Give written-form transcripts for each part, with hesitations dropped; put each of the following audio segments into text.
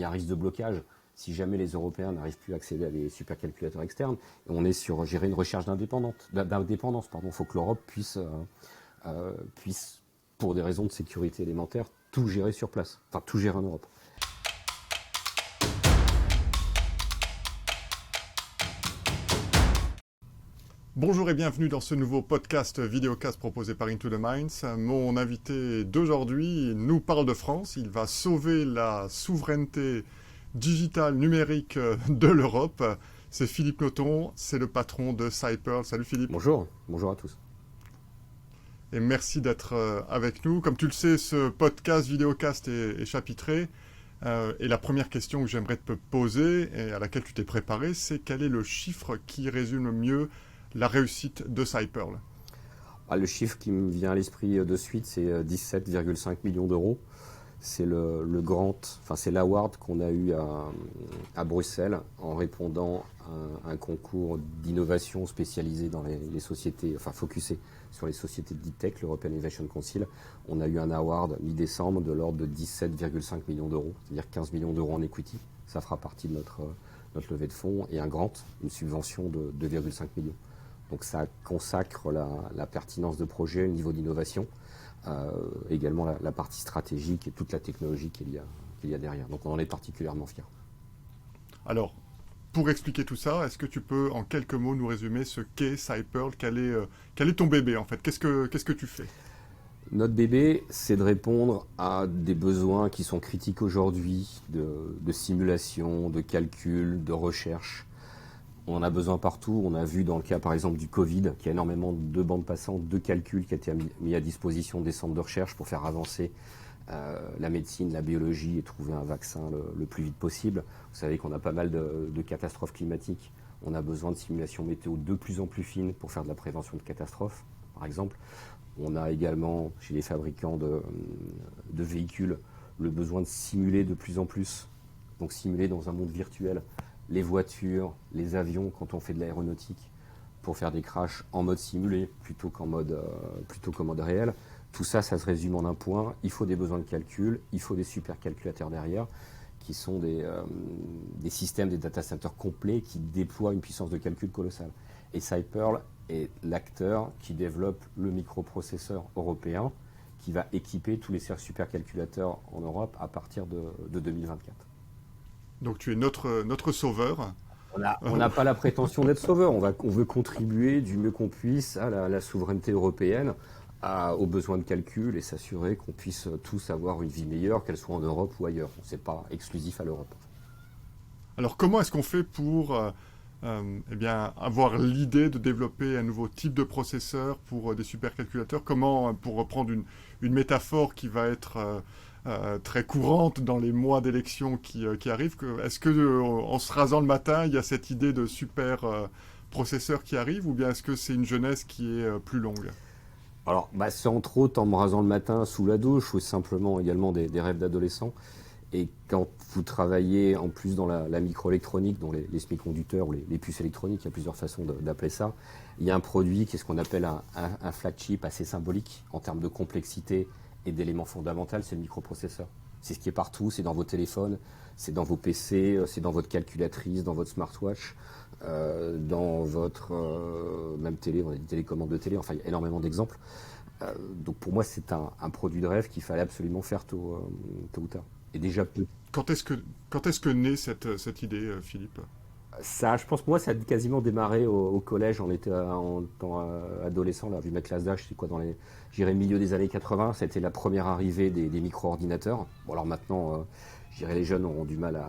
y a un risque de blocage si jamais les Européens n'arrivent plus à accéder à des supercalculateurs externes. Et on est sur gérer une recherche d'indépendance. Il faut que l'Europe puisse, pour des raisons de sécurité élémentaire, tout gérer sur place, enfin tout gérer en Europe. Bonjour et bienvenue dans ce nouveau podcast vidéocast proposé par Into the Minds. Mon invité d'aujourd'hui nous parle de France. Il va sauver la souveraineté digitale numérique de l'Europe. C'est Philippe Noton, c'est le patron de SciPearl. Salut Philippe. Bonjour à tous. Et merci d'être avec nous. Comme tu le sais, ce podcast vidéocast est chapitré. Et la première question que j'aimerais te poser et à laquelle tu t'es préparé, c'est quel est le chiffre qui résume le mieux la réussite de SciPearl? Le chiffre qui me vient à l'esprit de suite, c'est 17,5 millions d'euros. C'est c'est l'award qu'on a eu à Bruxelles en répondant à un concours d'innovation spécialisé dans les sociétés, enfin focusé sur les sociétés de deep tech, l'European Innovation Council. On a eu un award mi-décembre de l'ordre de 17,5 millions d'euros, c'est-à-dire 15 millions d'euros en equity. Ça fera partie de notre levée de fonds, et un grant, une subvention de 2,5 millions. Donc ça consacre la pertinence de projet, le niveau d'innovation, également la partie stratégique et toute la technologie qu'il y a derrière. Donc on en est particulièrement fiers. Alors, pour expliquer tout ça, est-ce que tu peux en quelques mots nous résumer ce qu'est SciPearl? Quel est ton bébé en fait? Qu'est-ce que tu fais? Notre bébé, c'est de répondre à des besoins qui sont critiques aujourd'hui, de simulation, de calcul, de recherche. On en a besoin partout. On a vu dans le cas par exemple du Covid qu'il y a énormément de bandes passantes, de calculs qui ont été mis à disposition des centres de recherche pour faire avancer la médecine, la biologie et trouver un vaccin le plus vite possible. Vous savez qu'on a pas mal de catastrophes climatiques. On a besoin de simulations météo de plus en plus fines pour faire de la prévention de catastrophes, par exemple. On a également, chez les fabricants de véhicules, le besoin de simuler de plus en plus. Donc simuler dans un monde virtuel les voitures, les avions, quand on fait de l'aéronautique, pour faire des crashs en mode simulé plutôt qu'en mode réel. Tout ça, ça se résume en un point. Il faut des besoins de calcul, il faut des supercalculateurs derrière, qui sont des systèmes, des data centers complets qui déploient une puissance de calcul colossale. Et SciPearl est l'acteur qui développe le microprocesseur européen qui va équiper tous les supercalculateurs en Europe à partir de 2024. Donc tu es notre sauveur. On n'a pas la prétention d'être sauveur. On veut contribuer du mieux qu'on puisse à la souveraineté européenne, aux besoins de calcul et s'assurer qu'on puisse tous avoir une vie meilleure, qu'elle soit en Europe ou ailleurs. Ce n'est pas exclusif à l'Europe. Alors comment est-ce qu'on fait pour avoir l'idée de développer un nouveau type de processeur pour des supercalculateurs? Comment, pour reprendre une métaphore qui va être très courante dans les mois d'élection qui arrivent, est-ce que en se rasant le matin, il y a cette idée de super processeur qui arrive, ou bien est-ce que c'est une jeunesse qui est plus longue? Alors, c'est entre autres en me rasant le matin sous la douche, ou simplement également des rêves d'adolescent. Et quand vous travaillez en plus dans la microélectronique, dans les semi-conducteurs ou les puces électroniques, il y a plusieurs façons d'appeler ça, il y a un produit qui est ce qu'on appelle un flagship assez symbolique en termes de complexité et d'éléments fondamentaux, c'est le microprocesseur. C'est ce qui est partout, c'est dans vos téléphones, c'est dans vos PC, c'est dans votre calculatrice, dans votre smartwatch, dans votre même télé, on a dit télécommande de télé, enfin il y a énormément d'exemples. Donc pour moi c'est un produit de rêve qu'il fallait absolument faire tôt ou tard. Et déjà peu. Quand est-ce que naît cette idée, Philippe? Ça, je pense que moi, ça a quasiment démarré au collège. On était en temps adolescent, là, vu ma classe d'âge, c'est quoi, milieu des années 80. C'était la première arrivée des micro-ordinateurs. Bon, alors maintenant, les jeunes auront du mal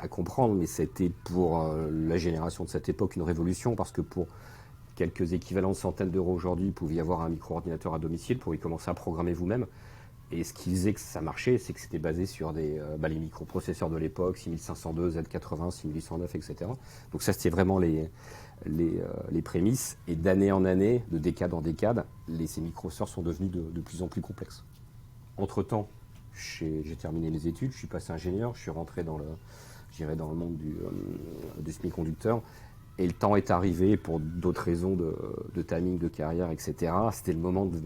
à comprendre, mais c'était pour la génération de cette époque une révolution, parce que pour quelques équivalents de centaines d'euros aujourd'hui, vous pouviez avoir un micro-ordinateur à domicile pour y commencer à programmer vous-même. Et ce qui faisait que ça marchait, c'est que c'était basé sur les microprocesseurs de l'époque, 6502, Z80, 6809, etc. Donc ça, c'était vraiment les prémices. Et d'année en année, de décade en décade, ces microprocesseurs sont devenus de plus en plus complexes. Entre-temps, j'ai terminé les études, je suis passé ingénieur, je suis rentré dans le monde du semi-conducteur. Et le temps est arrivé, pour d'autres raisons de timing, de carrière, etc. C'était le moment de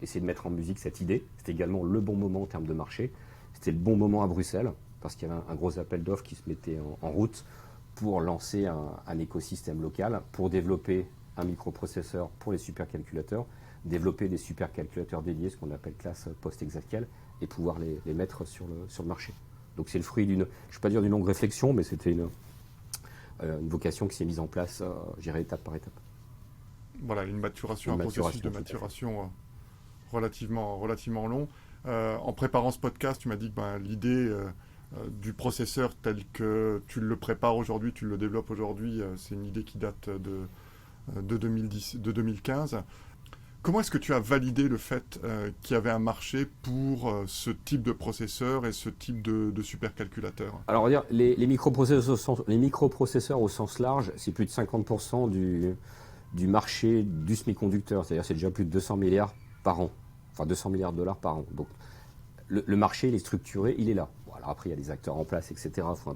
essayer de mettre en musique cette idée. C'était également le bon moment en termes de marché. C'était le bon moment à Bruxelles. parce qu'il y avait un gros appel d'offres qui se mettait en route pour lancer un écosystème local, pour développer un microprocesseur pour les supercalculateurs, développer des supercalculateurs dédiés, ce qu'on appelle classe post-exactiel, et pouvoir les mettre sur le marché. Donc c'est le fruit d'une, je ne vais pas dire d'une longue réflexion, mais c'était une vocation qui s'est mise en place, je dirais, étape par étape. Voilà, un processus de maturation relativement long. En préparant ce podcast, tu m'as dit que l'idée du processeur tel que tu le prépares aujourd'hui, tu le développes aujourd'hui, c'est une idée qui date de 2015. Comment est-ce que tu as validé le fait qu'il y avait un marché pour ce type de processeur et ce type de supercalculateur? Alors, on va dire, les microprocesseurs au sens large, c'est plus de 50% du marché du semi-conducteur. C'est-à-dire c'est déjà plus de 200 milliards par an. Enfin, 200 milliards de dollars par an. Donc, le marché, il est structuré, il est là. Bon, alors après, il y a des acteurs en place, etc. Il faut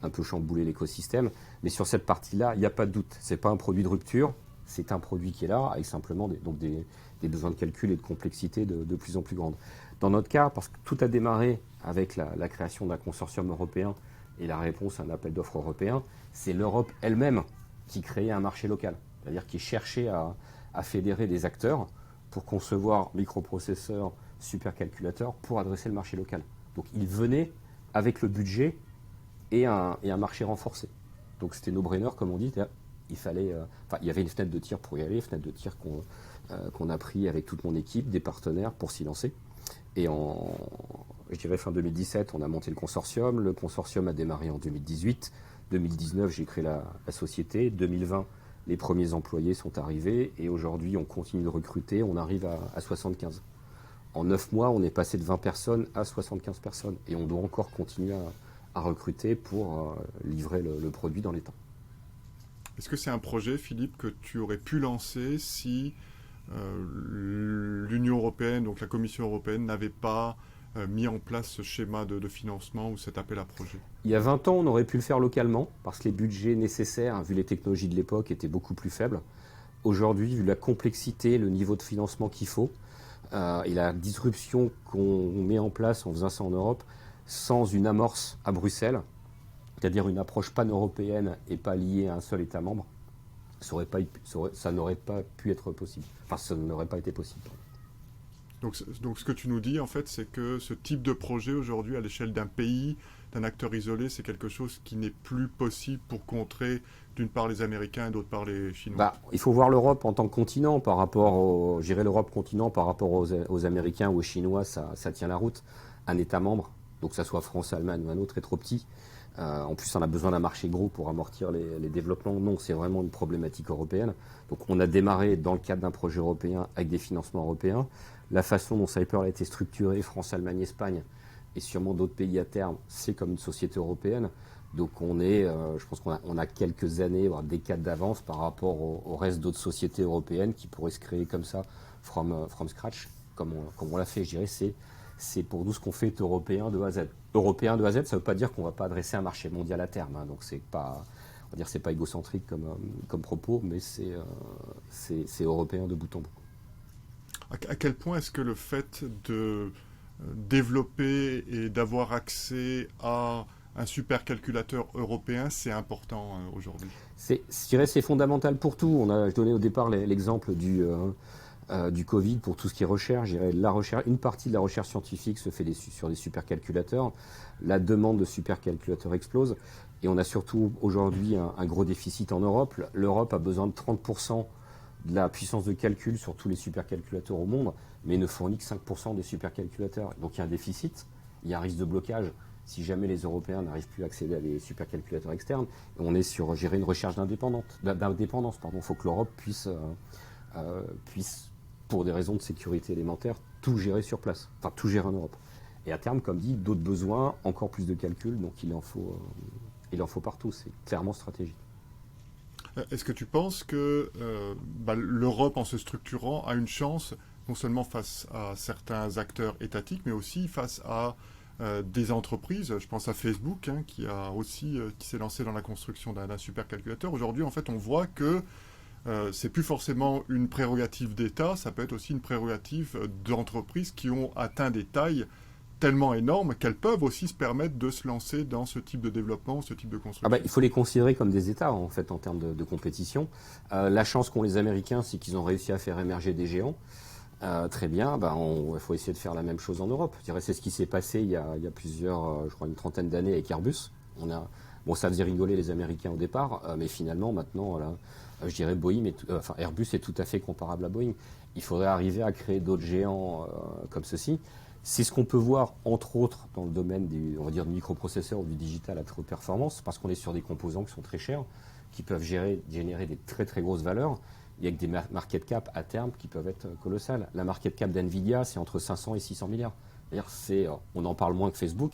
un peu chambouler l'écosystème. Mais sur cette partie-là, il n'y a pas de doute. Ce n'est pas un produit de rupture. C'est un produit qui est là, avec simplement des besoins de calcul et de complexité de plus en plus grandes. Dans notre cas, parce que tout a démarré avec la création d'un consortium européen et la réponse à un appel d'offres européen, c'est l'Europe elle-même qui créait un marché local. C'est-à-dire qui cherchait à fédérer des acteurs pour concevoir microprocesseurs, supercalculateurs pour adresser le marché local. Donc ils venaient avec le budget et un marché renforcé. Donc c'était no-brainer, comme on dit. Il y avait une fenêtre de tir pour y aller, fenêtre de tir qu'on a pris avec toute mon équipe, des partenaires pour s'y lancer. Et je dirais fin 2017, on a monté le consortium. Le consortium a démarré en 2018. 2019, j'ai créé la société. 2020, les premiers employés sont arrivés. Et aujourd'hui, on continue de recruter. On arrive à 75. En 9 mois, on est passé de 20 personnes à 75 personnes. Et on doit encore continuer à recruter pour livrer le produit dans les temps. Est-ce que c'est un projet, Philippe, que tu aurais pu lancer si l'Union européenne, donc la Commission européenne, n'avait pas mis en place ce schéma de financement ou cet appel à projet? Il y a 20 ans, on aurait pu le faire localement, parce que les budgets nécessaires, vu les technologies de l'époque, étaient beaucoup plus faibles. Aujourd'hui, vu la complexité, le niveau de financement qu'il faut, et la disruption qu'on met en place en faisant ça en Europe, sans une amorce à Bruxelles, c'est-à-dire une approche pan-européenne et pas liée à un seul État membre, ça n'aurait pas pu être possible. Enfin, ça n'aurait pas été possible. Donc ce que tu nous dis, en fait, c'est que ce type de projet, aujourd'hui, à l'échelle d'un pays, d'un acteur isolé, c'est quelque chose qui n'est plus possible pour contrer, d'une part, les Américains et d'autre part, les Chinois. Il faut voir l'Europe en tant que continent par rapport l'Europe continent par rapport aux Américains ou aux Chinois, ça tient la route. Un État membre, donc que ça soit France, Allemagne ou un autre, est trop petit. En plus, on a besoin d'un marché gros pour amortir les développements. Non, c'est vraiment une problématique européenne. Donc, on a démarré dans le cadre d'un projet européen avec des financements européens. La façon dont Cyper a été structuré, France, Allemagne, Espagne, et sûrement d'autres pays à terme, c'est comme une société européenne. Donc, je pense qu'on a quelques années, voire décades d'avance par rapport au reste d'autres sociétés européennes qui pourraient se créer comme ça, from scratch, comme on l'a fait, je dirais, c'est pour nous ce qu'on fait est européen de A à Z. Européen de A à Z, ça ne veut pas dire qu'on ne va pas adresser un marché mondial à terme. Hein. Donc c'est pas égocentrique comme propos, mais c'est européen de bout en bout. À quel point est-ce que le fait de développer et d'avoir accès à un supercalculateur européen, c'est important aujourd'hui? Je dirais c'est fondamental pour tout. Je donnais au départ l'exemple du Covid pour tout ce qui est recherche. Je dirais une partie de la recherche scientifique se fait sur des supercalculateurs. La demande de supercalculateurs explose. Et on a surtout aujourd'hui un gros déficit en Europe. L'Europe a besoin de 30% de la puissance de calcul sur tous les supercalculateurs au monde, mais ne fournit que 5% des supercalculateurs. Donc il y a un déficit, il y a un risque de blocage si jamais les Européens n'arrivent plus à accéder à des supercalculateurs externes. On est sur gérer une recherche d'indépendance. Il faut que l'Europe puisse, pour des raisons de sécurité élémentaire, tout gérer sur place, enfin tout gérer en Europe. Et à terme, comme dit, d'autres besoins, encore plus de calculs, donc il en faut partout, c'est clairement stratégique. Est-ce que tu penses que l'Europe, en se structurant, a une chance, non seulement face à certains acteurs étatiques, mais aussi face à des entreprises? Je pense à Facebook, qui s'est lancé dans la construction d'un supercalculateur. Aujourd'hui, en fait, on voit que c'est plus forcément une prérogative d'État, ça peut être aussi une prérogative d'entreprises qui ont atteint des tailles tellement énormes qu'elles peuvent aussi se permettre de se lancer dans ce type de développement, ce type de construction. Il faut les considérer comme des États, en fait, en termes de compétition. La chance qu'ont les Américains, c'est qu'ils ont réussi à faire émerger des géants. Très bien, il faut essayer de faire la même chose en Europe. Je dirais, c'est ce qui s'est passé il y a plusieurs, je crois une trentaine d'années avec Airbus. Ça faisait rigoler les Américains au départ, mais finalement, maintenant, là, je dirais Airbus est tout à fait comparable à Boeing. Il faudrait arriver à créer d'autres géants comme ceci. C'est ce qu'on peut voir, entre autres, dans le domaine on va dire, du microprocesseur ou du digital à très haute performance, parce qu'on est sur des composants qui sont très chers, qui peuvent générer des très très grosses valeurs. Il y a que des market cap à terme qui peuvent être colossales. La market cap d'NVIDIA, c'est entre 500 et 600 milliards. C'est-à-dire, on en parle moins que Facebook.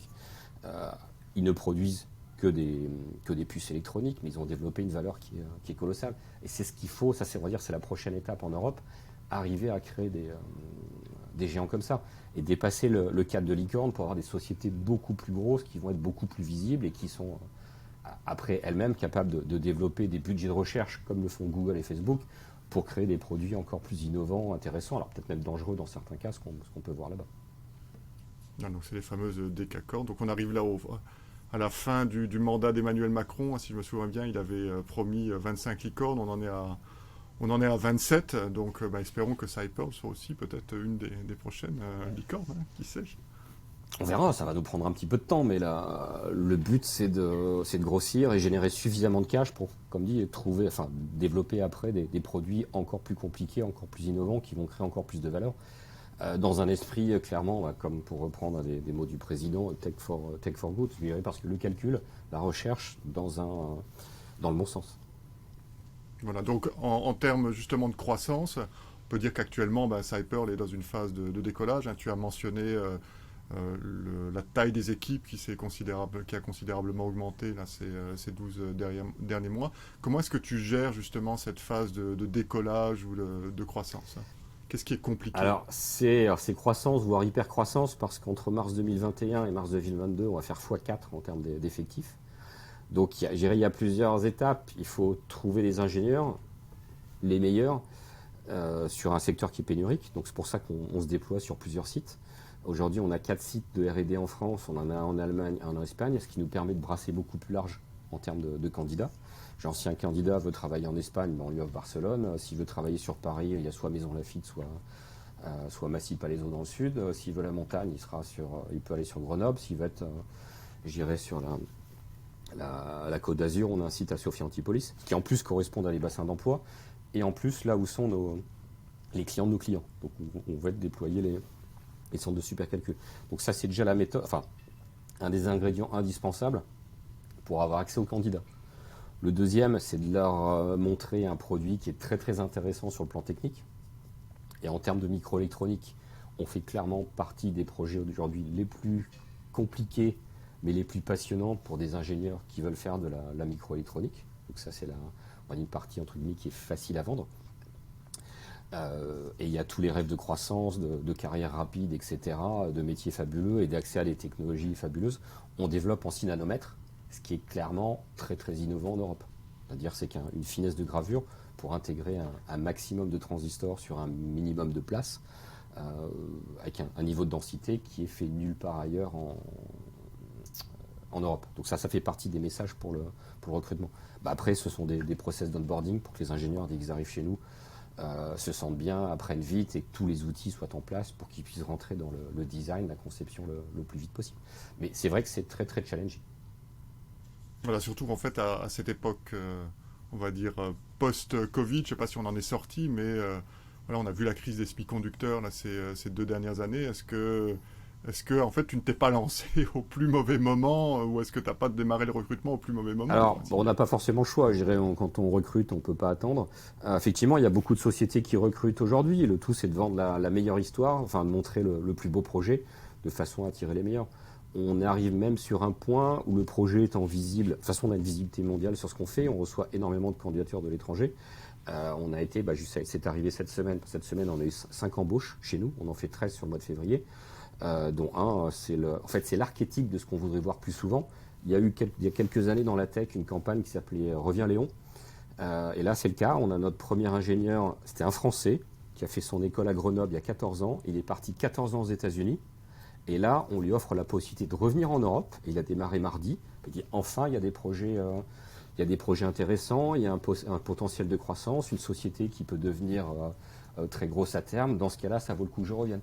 Ils ne produisent que des puces électroniques, mais ils ont développé une valeur qui est colossale. Et c'est ce qu'il faut, ça on va dire, c'est la prochaine étape en Europe, arriver à créer des géants comme ça et dépasser le cadre de licorne pour avoir des sociétés beaucoup plus grosses qui vont être beaucoup plus visibles et qui sont après elles-mêmes capables de développer des budgets de recherche comme le font Google et Facebook pour créer des produits encore plus innovants, intéressants, alors peut-être même dangereux dans certains cas, ce qu'on peut voir là-bas. Donc c'est les fameuses décacordes. Donc on arrive là à la fin du mandat d'Emmanuel Macron. Si je me souviens bien, il avait promis 25 licornes. On en est à 27. Donc espérons que Cypearl soit aussi peut-être une des prochaines licornes. Qui sait? On verra, ça va nous prendre un petit peu de temps, mais là, le but c'est de grossir et générer suffisamment de cash pour, comme dit, développer après des produits encore plus compliqués, encore plus innovants, qui vont créer encore plus de valeur. Dans un esprit, clairement, comme pour reprendre des mots du président, tech for good, je dirais, parce que le calcul, la recherche, dans le bon sens. Voilà, donc en termes justement de croissance, on peut dire qu'actuellement, Cypearl est dans une phase de décollage. Tu as mentionné la taille des équipes qui a considérablement augmenté là, ces 12 derniers mois. Comment est-ce que tu gères justement cette phase de décollage ou de croissance? Qu'est-ce qui est compliqué? Alors, c'est croissance, voire hyper-croissance, parce qu'entre mars 2021 et mars 2022, on va faire x4 en termes d'effectifs. Donc, il y a plusieurs étapes. Il faut trouver des ingénieurs, les meilleurs, sur un secteur qui est pénurique. Donc, c'est pour ça qu'on se déploie sur plusieurs sites. Aujourd'hui, on a 4 sites de R&D en France, on en a un en Allemagne, un en Espagne, ce qui nous permet de brasser beaucoup plus large en termes de candidats. Genre, si un candidat veut travailler en Espagne, on lui offre Barcelone. S'il veut travailler sur Paris, il y a soit Maison Lafitte, soit Massy Palaiseau dans le sud. S'il veut la montagne, il peut aller sur Grenoble. S'il veut être, sur la Côte d'Azur, on a un site à Sophia Antipolis, qui en plus correspond à des bassins d'emploi, et en plus là où sont les clients de nos clients. Donc on va déployer les centres de supercalcul. Donc ça, c'est déjà la méthode, un des ingrédients indispensables pour avoir accès aux candidats. Le deuxième, c'est de leur montrer un produit qui est très très intéressant sur le plan technique. Et en termes de microélectronique, on fait clairement partie des projets aujourd'hui les plus compliqués, mais les plus passionnants pour des ingénieurs qui veulent faire de la microélectronique. Donc ça, c'est une partie entre guillemets qui est facile à vendre. Et il y a tous les rêves de croissance, de carrière rapide, etc., de métiers fabuleux et d'accès à des technologies fabuleuses. On développe en 6 nanomètres, ce qui est clairement très très innovant en Europe. C'est-à-dire c'est une finesse de gravure pour intégrer un maximum de transistors sur un minimum de place, avec un niveau de densité qui est fait nulle part ailleurs en Europe. Donc ça fait partie des messages pour le recrutement. Après, ce sont des process d'onboarding pour que les ingénieurs, dès qu'ils arrivent chez nous, se sentent bien, apprennent vite et que tous les outils soient en place pour qu'ils puissent rentrer dans le design, la conception le plus vite possible. Mais c'est vrai que c'est très très challenging. Voilà, surtout qu'en fait, à cette époque, on va dire post-Covid, je ne sais pas si on en est sorti, mais on a vu la crise des semi-conducteurs là, ces 2 dernières années. Est-ce que en fait, tu ne t'es pas lancé au plus mauvais moment ou est-ce que tu n'as pas démarré le recrutement au plus mauvais moment? Alors, on n'a pas forcément le choix. Je dirais, quand on recrute, on ne peut pas attendre. Effectivement, il y a beaucoup de sociétés qui recrutent aujourd'hui. Le tout, c'est de vendre la meilleure histoire, de montrer le plus beau projet, de façon à attirer les meilleurs. On arrive même sur un point où le projet étant visible, de toute façon, on a une visibilité mondiale sur ce qu'on fait. On reçoit énormément de candidatures de l'étranger. On a été, c'est arrivé cette semaine. Cette semaine, on a eu 5 embauches chez nous. On en fait 13 sur le mois de février. Dont un, c'est l'archétype de ce qu'on voudrait voir plus souvent. Il y a quelques années dans la tech une campagne qui s'appelait Reviens Léon. Et là, c'est le cas. On a notre premier ingénieur, c'était un Français, qui a fait son école à Grenoble il y a 14 ans. Il est parti 14 ans aux États-Unis. Et là, on lui offre la possibilité de revenir en Europe. Il a démarré mardi. Il dit enfin, il y a des projets intéressants, il y a un potentiel de croissance, une société qui peut devenir très grosse à terme. Dans ce cas-là, ça vaut le coup que je revienne.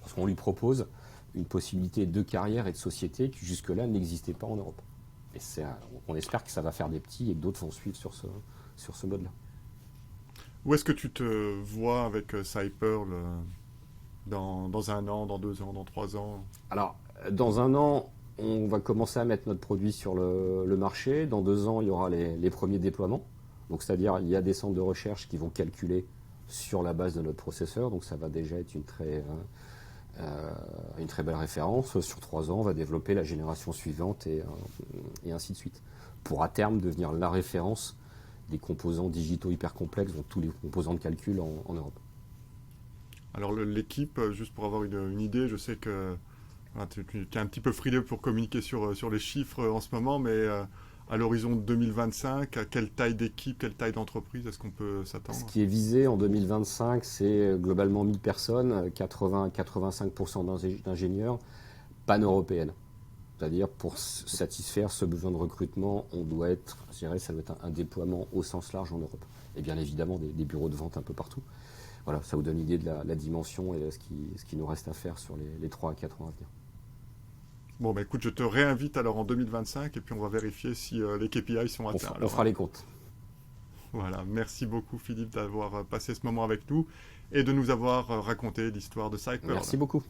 Parce qu'on lui propose une possibilité de carrière et de société qui jusque-là n'existait pas en Europe. Et on espère que ça va faire des petits et que d'autres vont suivre sur ce mode-là. Où est-ce que tu te vois avec Cypearl dans 1 an, dans 2 ans, dans 3 ans? Alors, dans 1 an, on va commencer à mettre notre produit sur le marché. Dans 2 ans, il y aura les premiers déploiements. Donc, c'est-à-dire, il y a des centres de recherche qui vont calculer sur la base de notre processeur. Donc, ça va déjà être une très belle référence. Sur 3 ans, on va développer la génération suivante et ainsi de suite. Pour à terme devenir la référence des composants digitaux hyper complexes, donc tous les composants de calcul en Europe. Alors l'équipe, juste pour avoir une idée, je sais que tu es un petit peu frileux pour communiquer sur les chiffres en ce moment, mais à l'horizon de 2025, à quelle taille d'équipe, quelle taille d'entreprise est-ce qu'on peut s'attendre? Ce qui est visé en 2025, c'est globalement 1000 personnes, 80-85% d'ingénieurs pan-européennes. C'est-à-dire, pour satisfaire ce besoin de recrutement, on doit être, je dirais, ça doit être un déploiement au sens large en Europe. Et bien évidemment, des bureaux de vente un peu partout. Voilà, ça vous donne une idée de la dimension et ce qui nous reste à faire sur les 3 à 4 ans à venir. Bon, bah écoute, je te réinvite alors en 2025 et puis on va vérifier si les KPI sont atteints. On fera les comptes. Voilà, merci beaucoup Philippe d'avoir passé ce moment avec nous et de nous avoir raconté l'histoire de Cypearl. Merci beaucoup.